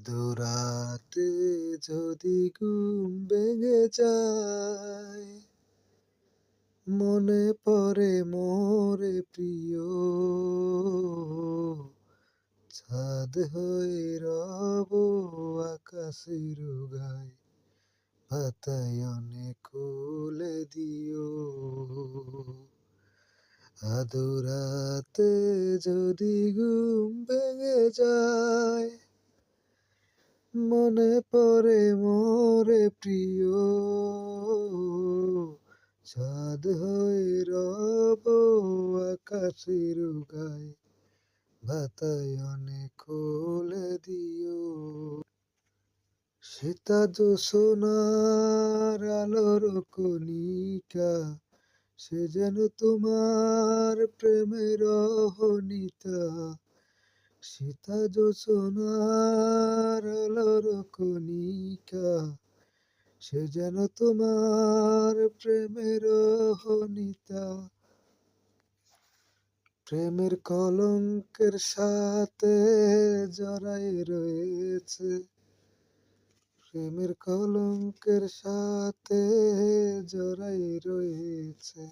দোরাতে যদি ঘুম ভেঙে যায়, মনে পড়ে মোরে প্রিয়, চাঁদ হয়ে রব আকাশের গায়, বাতায়নে খুলে দিও। আদোরাতে যদি ঘুম ভেঙে যায়, মনে পড়ে মোরে প্রিয়, চাঁদ হয়ে রব আকাশের গায়, বাতায়নে খুলে দিও। সীতা জোছনার আলোর কণিকা, সে যেন তোমার প্রেমের অহনিতা। সীতা জোছনার আলোর কণিকা, সে যেন তোমার প্রেমের অহনিতা। প্রেমের কলঙ্কের সাথে জড়াই রয়েছে, প্রেমের কলঙ্কের সাথে জড়াই রয়েছে।